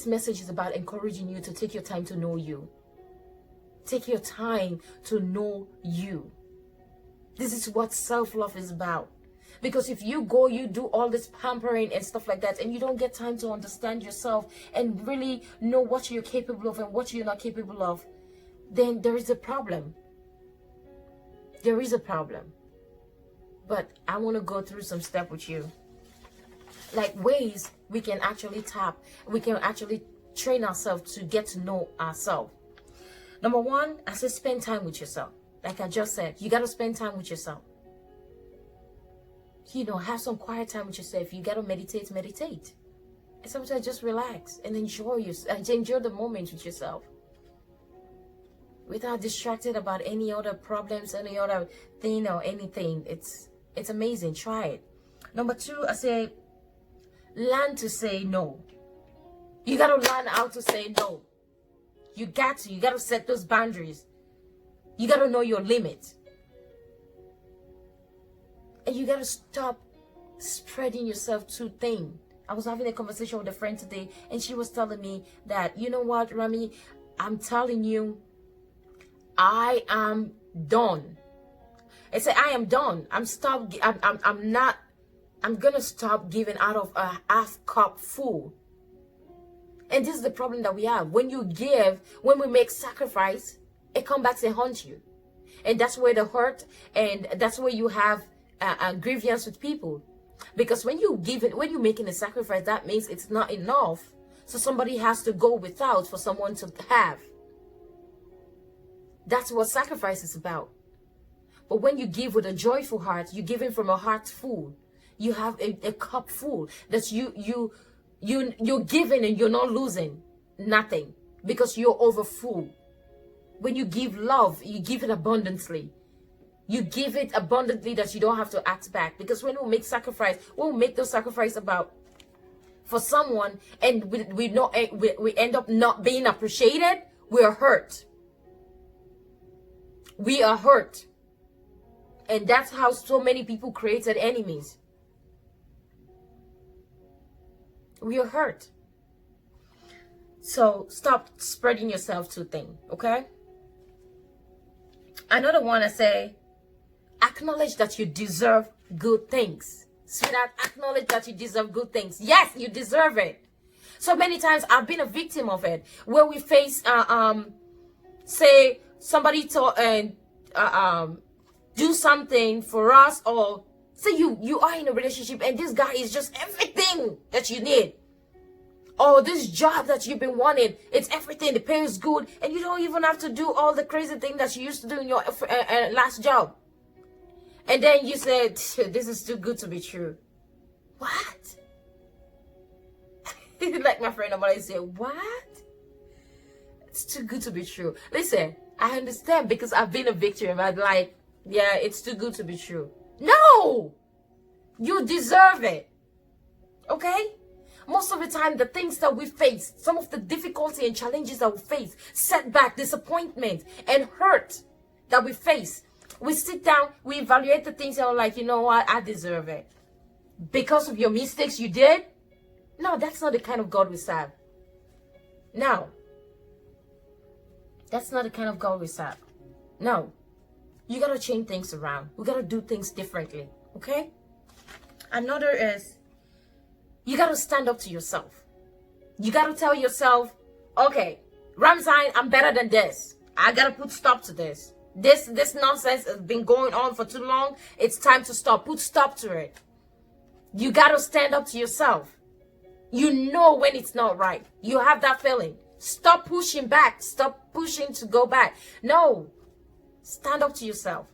this message is about encouraging you to take your time to know you. Take your time to know you. This is what self-love is about. Because if you go, you do all this pampering and stuff like that, and you don't get time to understand yourself and really know what you're capable of and what you're not capable of, then there is a problem. There is a problem. But I want to go through some steps with you. Like ways we can actually we can actually train ourselves to get to know ourselves. Number one, I said spend time with yourself. Like I just said, you got to spend time with yourself. You know, have some quiet time with yourself. You got to meditate. And sometimes just relax and enjoy the moment with yourself. Without distracted about any other problems, any other thing or anything. It's amazing. Try it. Number two, I say learn to say no. You got to learn how to say no. You got to set those boundaries. You got to know your limit. And you got to stop spreading yourself too thin. I was having a conversation with a friend today, and she was telling me that, you know what, Rami, I'm telling you, I am done. I said, I am done. I'm gonna stop giving out of a half cup full. And this is the problem that we have. When you give, when we make sacrifice, it comes back to haunt you. And that's where the hurt, and that's where you have a grievance with people. Because when you give it, when you're making a sacrifice, that means it's not enough. So somebody has to go without for someone to have. That's what sacrifice is about. But when you give with a joyful heart, you're giving from a heart full. You have a cup full. That you're giving and you're not losing nothing because you're over full. When you give love, you give it abundantly. You give it abundantly that you don't have to act back. Because when we make sacrifice, when we make those sacrifice about for someone and we end up not being appreciated, we are hurt. We are hurt. And that's how so many people created enemies. We are hurt. So stop spreading yourself too thin, okay? Another one I say, acknowledge that you deserve good things. Sweetheart, acknowledge that you deserve good things. Yes, you deserve it. So many times I've been a victim of it, where we face, say somebody do something for us, or say you are in a relationship and this guy is just everything that you need. Or this job that you've been wanting, it's everything, the pay is good, and you don't even have to do all the crazy things that you used to do in your last job. And then you said, this is too good to be true. What? Like my friend about said, what? It's too good to be true. Listen, I understand because I've been a victim. I'm like, yeah, it's too good to be true. No! You deserve it. Okay? Most of the time, the things that we face, some of the difficulty and challenges that we face, setback, disappointment, and hurt that we face, we sit down, we evaluate the things, and we're like, you know what, I deserve it. Because of your mistakes you did? No, that's not the kind of God we serve. No. That's not the kind of God we serve. No. You got to change things around. We got to do things differently. Okay? Another is, you got to stand up to yourself. You got to tell yourself, okay, Ramzine, I'm better than this. I got to put stop to this. This nonsense has been going on for too long. It's time to stop. Put stop to it. You got to stand up to yourself. You know when it's not right. You have that feeling. Stop pushing back. Stop pushing to go back. No. Stand up to yourself.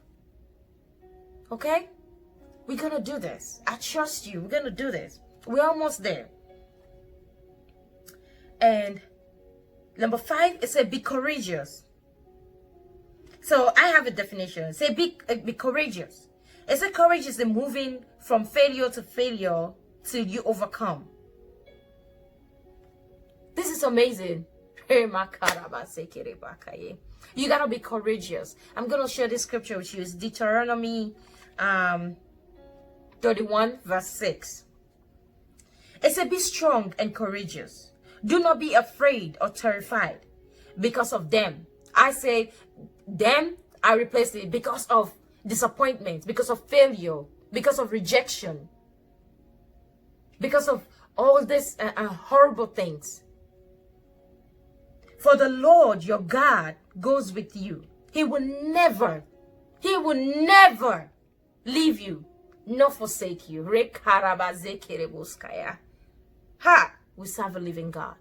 Okay? We're going to do this. I trust you. We're going to do this. We're almost there. And number 5, it said be courageous. So I have a definition. Say be courageous. It said courage is the moving from failure to failure till you overcome. This is amazing. You gotta be courageous. I'm gonna share this scripture with you. It's Deuteronomy 31 verse 6. It said, be strong and courageous. Do not be afraid or terrified because of them. I say them, I replace it because of disappointment, because of failure, because of rejection, because of all these horrible things. For the Lord your God goes with you. He will never leave you nor forsake you. Ha! We serve a living God.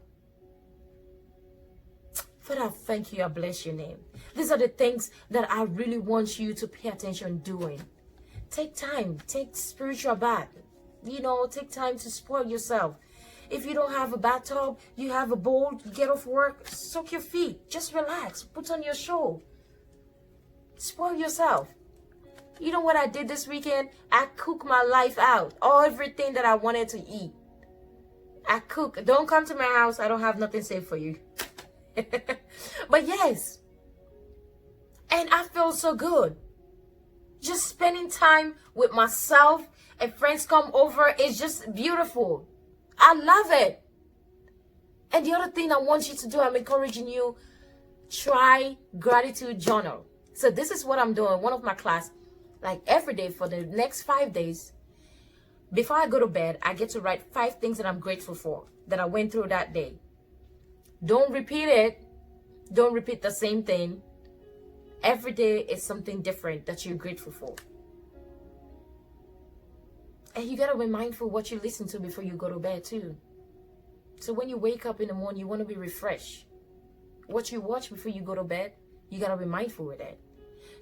Father, I thank you. I bless your name. These are the things that I really want you to pay attention doing. Take time. Take spiritual bath. Take time to spoil yourself. If you don't have a bathtub, you have a bowl, you get off work, soak your feet. Just relax. Put on your show. Spoil yourself. You know what I did this weekend? I cooked my life out. Everything that I wanted to eat. I cook. Don't come to my house. I don't have nothing saved for you. But yes. And I feel so good. Just spending time with myself and friends come over is just beautiful. I love it. And the other thing I want you to do, I'm encouraging you, try gratitude journal. So this is what I'm doing. One of my class, like every day for the next 5 days, before I go to bed, I get to write 5 things that I'm grateful for, that I went through that day. Don't repeat it. Don't repeat the same thing. Every day is something different that you're grateful for. And you got to be mindful what you listen to before you go to bed too. So when you wake up in the morning, you want to be refreshed. What you watch before you go to bed, you got to be mindful with that.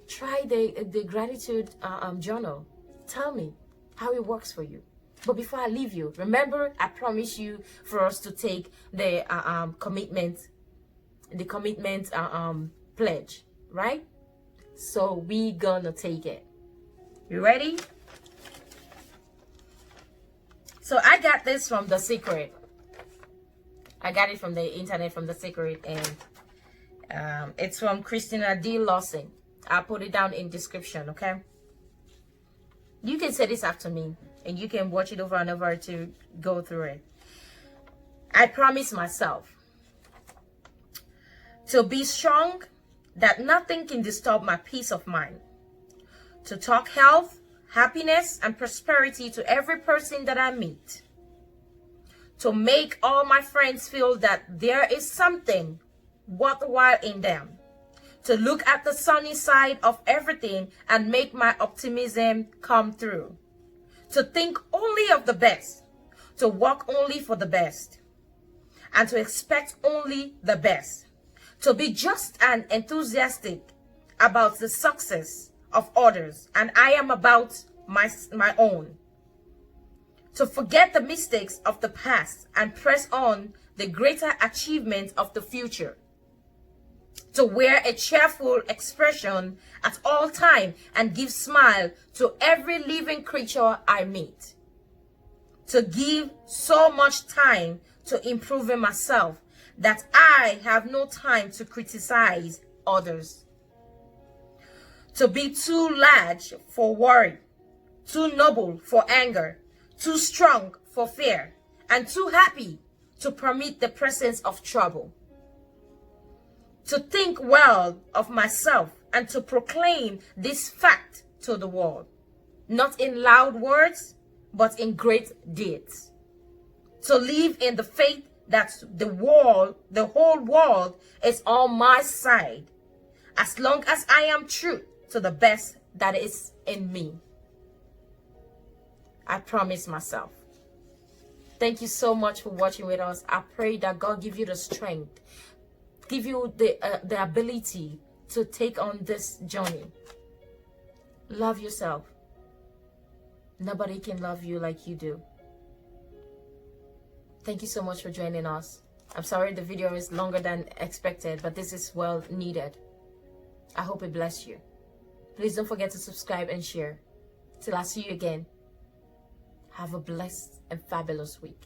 Try the gratitude journal. Tell me how it works for you. But before I leave you, remember, I promise you for us to take the commitment pledge, right? So we gonna take it. You ready? So I got this from The Secret. I got it from the internet, from The Secret, and it's from Christina D. Lawson. I'll put it down in description, okay? You can say this after me, and you can watch it over and over to go through it. I promise myself to be strong, that nothing can disturb my peace of mind. To talk health, happiness, and prosperity to every person that I meet. To make all my friends feel that there is something worthwhile in them. To look at the sunny side of everything and make my optimism come through. To think only of the best. To work only for the best. And to expect only the best. To be just and enthusiastic about the success of others, and I am about my own. To forget the mistakes of the past and press on the greater achievements of the future. To wear a cheerful expression at all times and give smile to every living creature I meet. To give so much time to improving myself that I have no time to criticize others. To be too large for worry, too noble for anger, too strong for fear, and too happy to permit the presence of trouble. To think well of myself and to proclaim this fact to the world, not in loud words, but in great deeds. To live in the faith that the whole world is on my side, as long as I am true to the best that is in me. I promise myself. Thank you so much for watching with us. I pray that God give you the strength, give you the ability to take on this journey. Love yourself. Nobody can love you like you do. Thank you so much for joining us. I'm sorry the video is longer than expected, but this is well needed. I hope it blessed you. Please don't forget to subscribe and share. Till I see you again, have a blessed and fabulous week.